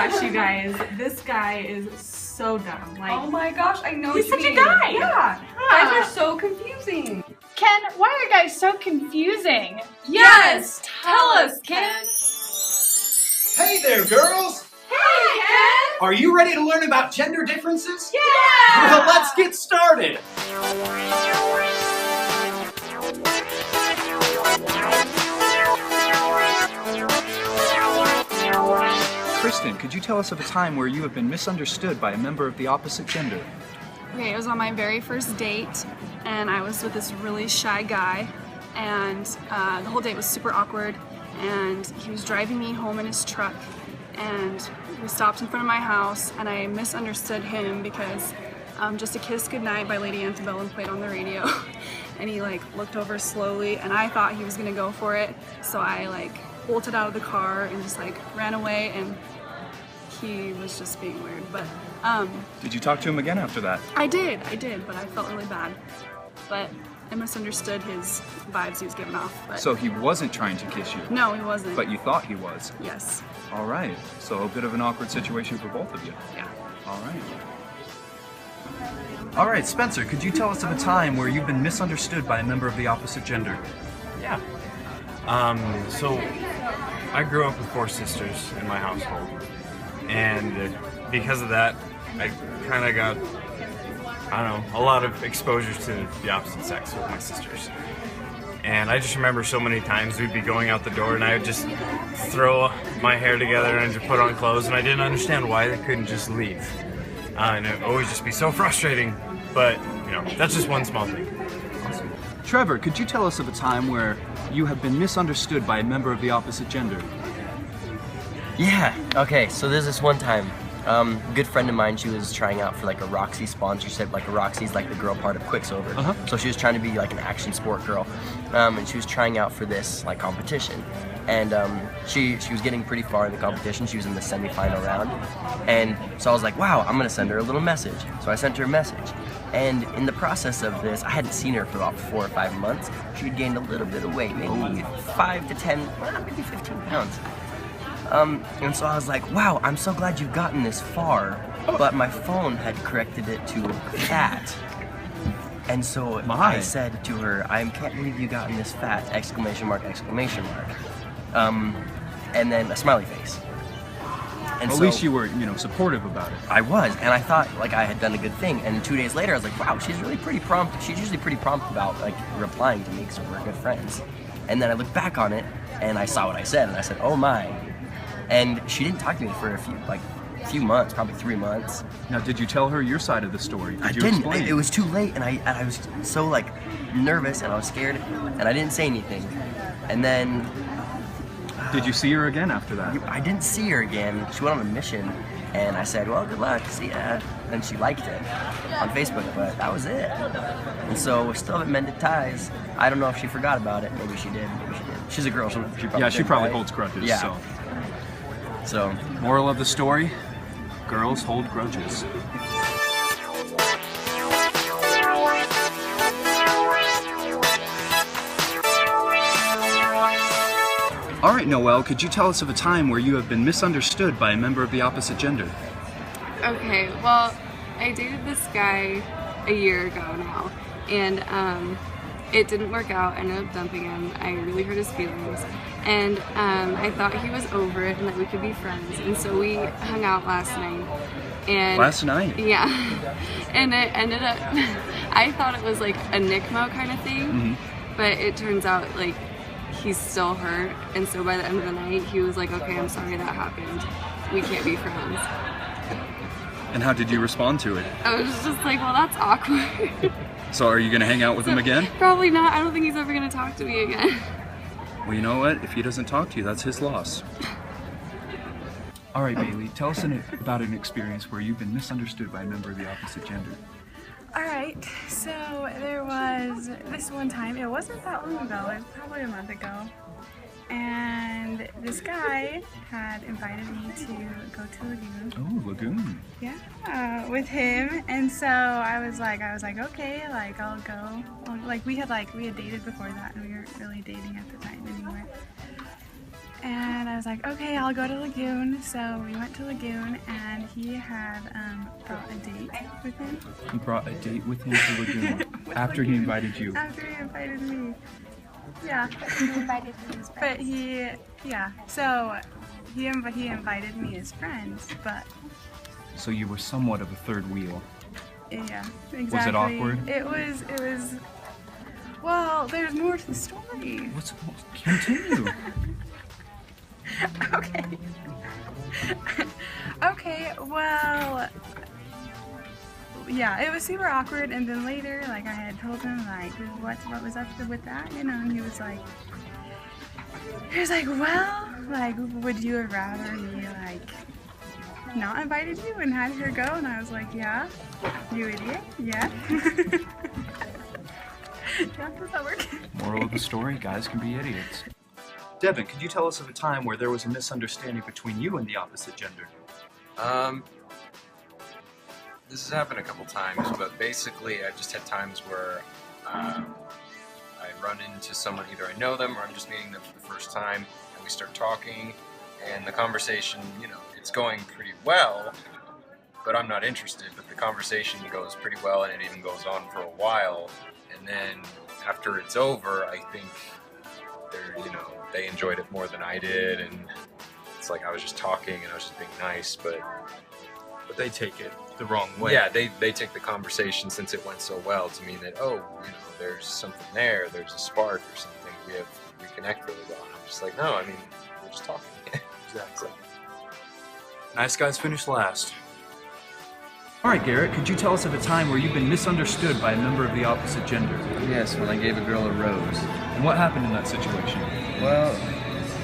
gosh, you guys, this guy is so dumb. Like, oh my gosh, I know he's what such you a mean. guy. Yeah, guys are so confusing. Ken, why are guys so confusing? Yes, tell us, Ken. Hey there, girls! Hey, Ken. Are you ready to learn about gender differences? Yeah. Well, let's get started. Kristen, could you tell us of a time where you have been misunderstood by a member of the opposite gender? Okay, it was on my very first date, and I was with this really shy guy, and the whole date was super awkward, and he was driving me home in his truck, and we stopped in front of my house, and I misunderstood him because Just a Kiss Goodnight by Lady Antebellum played on the radio, and he looked over slowly, and I thought he was gonna go for it, so I bolted out of the car and just ran away, and he was just being weird. But Did you talk to him again after that? I did, but I felt really bad. But I misunderstood his vibes he was giving off. But So he wasn't trying to kiss you? no, he wasn't. But you thought he was? Yes. All right. So a bit of an awkward situation for both of you. Yeah. All right. All right, Spencer, could you tell us of a time where you've been misunderstood by a member of the opposite gender? Yeah. So I grew up with 4 sisters in my household, and because of that, I kind of got, I don't know, a lot of exposure to the opposite sex with my sisters. And I just remember so many times we'd be going out the door and I would just throw my hair together and just put on clothes, and I didn't understand why they couldn't just leave. And it would always just be so frustrating, but that's just one small thing. Awesome. Trevor, could you tell us of a time where you have been misunderstood by a member of the opposite gender? Yeah, okay, so there's this one time, a good friend of mine, she was trying out for a Roxy sponsorship. Roxy's the girl part of Quicksilver. So she was trying to be an action sport girl, and she was trying out for this competition. And she was getting pretty far in the competition. She was in the semifinal round, and so I was like, wow, I'm gonna send her a little message. So I sent her a message, and in the process of this, I hadn't seen her for about 4 or 5 months. She had gained a little bit of weight, maybe 5 to 10, maybe 15 pounds. And so I was like, wow, I'm so glad you've gotten this far, but my phone had corrected it to fat. And so I said to her, I can't believe you gotten this fat, exclamation mark, exclamation mark. And then a smiley face. And At least you were, supportive about it. I was, and I thought I had done a good thing. And 2 days later, I was like, wow, she's really pretty prompt. She's usually pretty prompt about replying to me because we're good friends. And then I looked back on it, and I saw what I said, and I said, oh my. And she didn't talk to me for a few months, probably 3 months. Now, did you tell her your side of the story? I didn't. It was too late, and I was so nervous, and I was scared, and I didn't say anything. And then did you see her again after that? I didn't see her again. She went on a mission, and I said, well, good luck, see ya. And she liked it on Facebook, but that was it. And so we still haven't mended ties. I don't know if she forgot about it. Maybe she did, maybe she didn't. She's a girl, she probably she probably right? holds grudges. Yeah. So, moral of the story, girls hold grudges. All right, Noelle, could you tell us of a time where you have been misunderstood by a member of the opposite gender? Okay, well, I dated this guy a year ago now, and it didn't work out. I ended up dumping him. I really hurt his feelings, and I thought he was over it and that we could be friends, and so we hung out last night. And last night? Yeah, and it ended up, I thought it was a Nick Mo kind of thing, but it turns out he's still hurt, and so by the end of the night he was like, okay, I'm sorry that happened, we can't be friends. And how did you respond to it? I was just like, well, that's awkward. So are you going to hang out with him again? Probably not. I don't think he's ever going to talk to me again. Well, you know what? If he doesn't talk to you, that's his loss. All right, Bailey, tell us about an experience where you've been misunderstood by a member of the opposite gender. Alright, so there was this one time, it wasn't that long ago, it was probably a month ago, and this guy had invited me to go to Lagoon. Oh, Lagoon. Yeah, with him, and so I was like, okay, I'll go. We had dated before that, and we weren't really dating at the time anymore. And I was like, okay, I'll go to Lagoon. So we went to Lagoon, and he had brought a date with him. He brought a date with him to Lagoon after he invited you. After he invited me. Yeah. He invited his But friends. so he invited me as friends, but So you were somewhat of a third wheel. yeah, exactly. Was it awkward? It was, well, there's more to the story. Continue. Okay. Okay, well, yeah, it was super awkward, and then later, like, I had told him, like, what was up with that, you know, and he was like, well, like, would you have rather me, like, not invited you and had her go? And I was like, yeah, you idiot, yeah. Yeah, does that work? Moral of the story, guys can be idiots. Devin, could you tell us of a time where there was a misunderstanding between you and the opposite gender? This has happened a couple times, but basically I've just had times where I run into someone, either I know them or I'm just meeting them for the first time, and we start talking, and the conversation, you know, it's going pretty well, but I'm not interested, but the conversation goes pretty well, and it even goes on for a while, and then after it's over, I think they enjoyed it more than I did, and it's like I was just talking and I was just being nice, but They take it the wrong way. yeah, they take the conversation, since it went so well, to mean that, oh, you know, there's something there, there's a spark or something, we connect really well. And I'm just like, no, I mean, we're just talking. Exactly. Nice guys finish last. All right, Garrett, could you tell us of a time where you've been misunderstood by a member of the opposite gender? Yes, when I gave a girl a rose. And what happened in that situation? Well,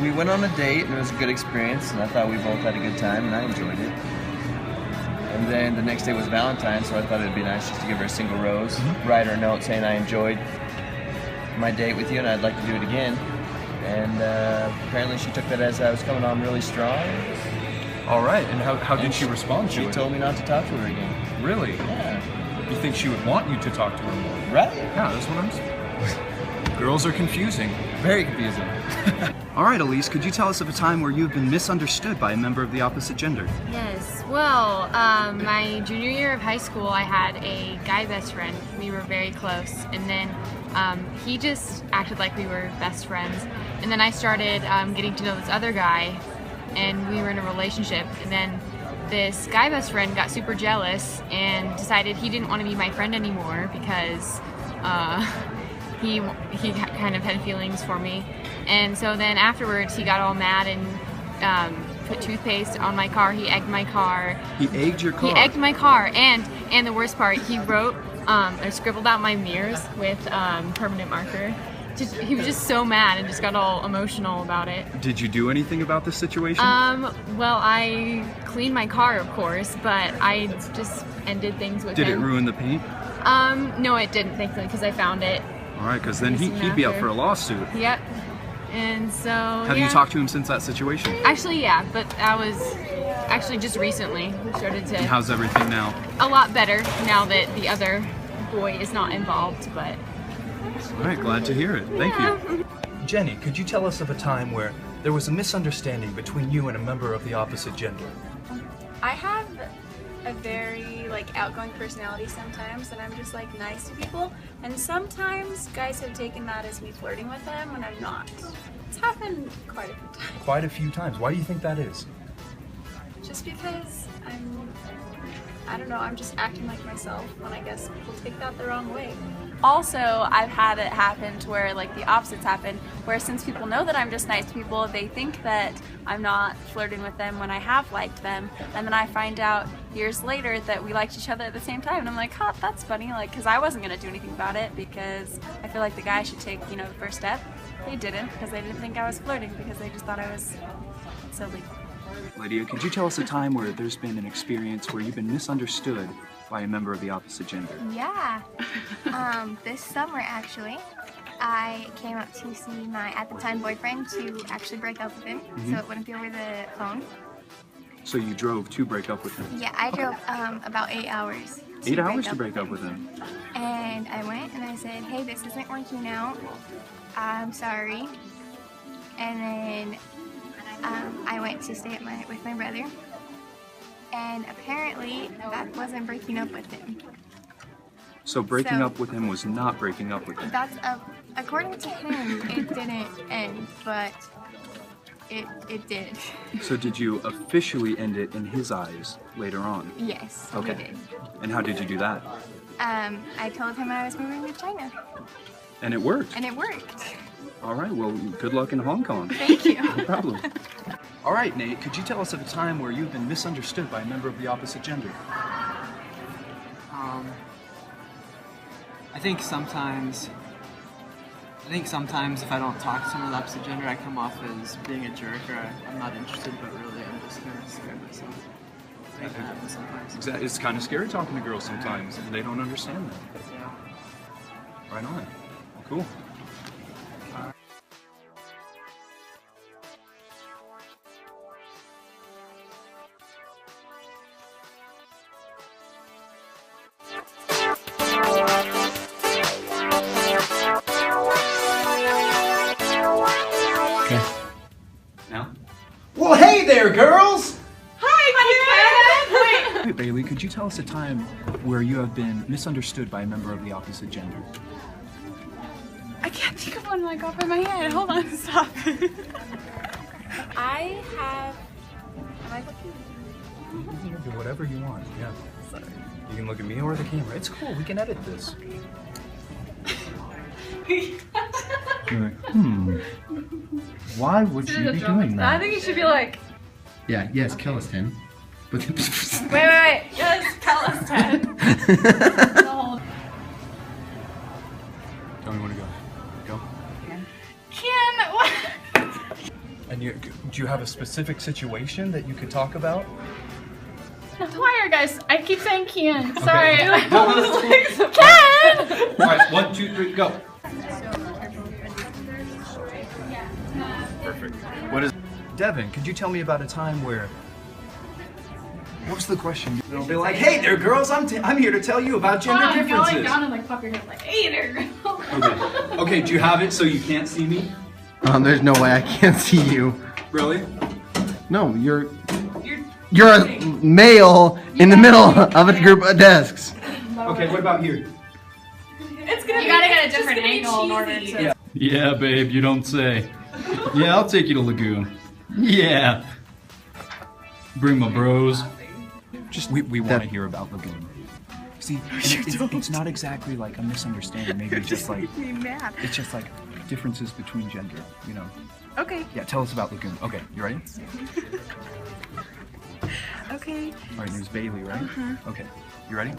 we went on a date and it was a good experience, and I thought we both had a good time and I enjoyed it. And then the next day was Valentine's, so I thought it'd be nice just to give her a single rose, write her a note saying I enjoyed my date with you and I'd like to do it again. And apparently she took that as I was coming on really strong. All right, and how did she respond to it? She told me not to talk to her again. Really? Yeah. You think she would want you to talk to her more? Right? Yeah, that's what I'm saying. Girls are confusing. Very confusing. All right, Elise, could you tell us of a time where you've been misunderstood by a member of the opposite gender? Yes, well, my junior year of high school, I had a guy best friend. We were very close, and then he just acted like we were best friends. And then I started getting to know this other guy, and we were in a relationship. And then this guy best friend got super jealous and decided he didn't want to be my friend anymore because he kind of had feelings for me. And so then afterwards he got all mad and put toothpaste on my car. He egged my car. He egged your car? He egged my car. And the worst part, he wrote or scribbled out my mirrors with permanent marker. He was just so mad and just got all emotional about it. Did you do anything about this situation? Well, I cleaned my car, of course, but I just ended things with him. Did it ruin the paint? No, it didn't, thankfully, because I found it. All right, because then he'd be up for a lawsuit. Yep. And so, Have you talked to him since that situation? Actually, yeah, but that was actually just recently. We started to... And how's everything now? A lot better now that the other boy is not involved, but... All right, glad to hear it. Thank you. Jenny, could you tell us of a time where there was a misunderstanding between you and a member of the opposite gender? I have a very outgoing personality sometimes, and I'm just nice to people, and sometimes guys have taken that as me flirting with them when I'm not. It's happened quite a few times. Quite a few times. Why do you think that is? Just because I don't know, I'm just acting like myself when I guess people take that the wrong way. Also, I've had it happen to where the opposites happen, where since people know that I'm just nice to people, they think that I'm not flirting with them when I have liked them, and then I find out years later that we liked each other at the same time, and I'm like, huh, that's funny, because I wasn't going to do anything about it, because I feel like the guy should take, the first step. They didn't, because they didn't think I was flirting, because they just thought I was silly. Lydia, could you tell us a time where there's been an experience where you've been misunderstood by a member of the opposite gender? Yeah. This summer, actually, I came up to see my, at the time, boyfriend to actually break up with him, so it wouldn't be over the phone. So you drove to break up with him? Yeah, I drove about 8 hours. 8 hours to break up with him? And I went and I said, hey, this isn't working out. I'm sorry. And then I went to stay with my brother, and apparently that wasn't breaking up with him. So breaking So- up with him was not breaking up with him. That's according to him, it didn't end, but it did. So did you officially end it in his eyes later on? Yes, we Okay. did. And how did you do that? I told him I was moving to China, And it worked. and it worked. All right, well, good luck in Hong Kong. Thank you. No problem. All right, Nate, could you tell us of a time where you've been misunderstood by a member of the opposite gender? I think sometimes if I don't talk to someone of the opposite gender, I come off as being a jerk, or I'm not interested, but really I'm just kind of scared myself. I think that happens sometimes. It's kind of scary talking to girls sometimes, and they don't understand that. Yeah. Right on. Cool. Okay. Now? Well, hey there, girls! Hi, Ken! Wait, Bailey, could you tell us a time where you have been misunderstood by a member of the opposite gender? I can't think of one like off of my head. Hold on, stop. I have. Am I looking? You can do whatever you want, yeah. Sorry. You can look at me or the camera. It's cool, we can edit this. You're like, why would you be doing I think you should be like. Yeah, yes, kill us, Tim. But Wait. Yes, tell us, Ted. No. Tell me when to go. Go. Ken, what? And do you have a specific situation that you could talk about? Why are guys? I keep saying Ken. Sorry. Okay. Ken! All right, 1, 2, 3, go. Perfect. What is Devin, could you tell me about a time where... What's the question? They'll be like, hey there, girls, I'm here to tell you about gender Hold on, differences. going down and like pop your head like, hey there, girl. Okay. Okay, do you have it so you can't see me? There's no way I can't see you. Really? No, you're a male in the middle of a group of desks. Okay, what about here? It's gonna You gotta get a different angle in order to. Yeah, babe, you don't say. Yeah, I'll take you to Lagoon. Yeah. Bring my bros. Just we want to hear about Lagoon. See, it's not exactly like a misunderstanding. Maybe it's just like Me mad. it's just like differences between gender. You know. Okay. Yeah, tell us about Lagoon. Okay, you ready? Okay. All right, there's Bailey, right? Uh-huh. Okay, you ready?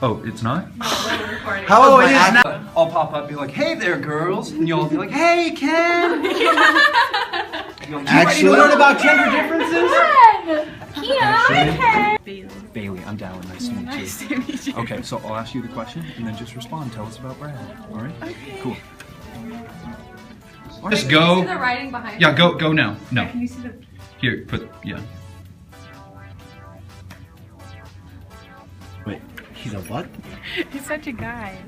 Oh, it's not? How is my act- I'll pop up, be like, hey there, girls, and you'll be like, hey, Ken. You ready to learn about gender differences? Bailey, I'm down. Nice to meet you. Nice to meet you. Okay, so I'll ask you the question, and then just respond. Tell us about Brad. All right? Okay. Cool. Just go. See the writing behind Yeah, go now. No. Can you see the... Here, yeah. Wait, he's a what? He's such a guy.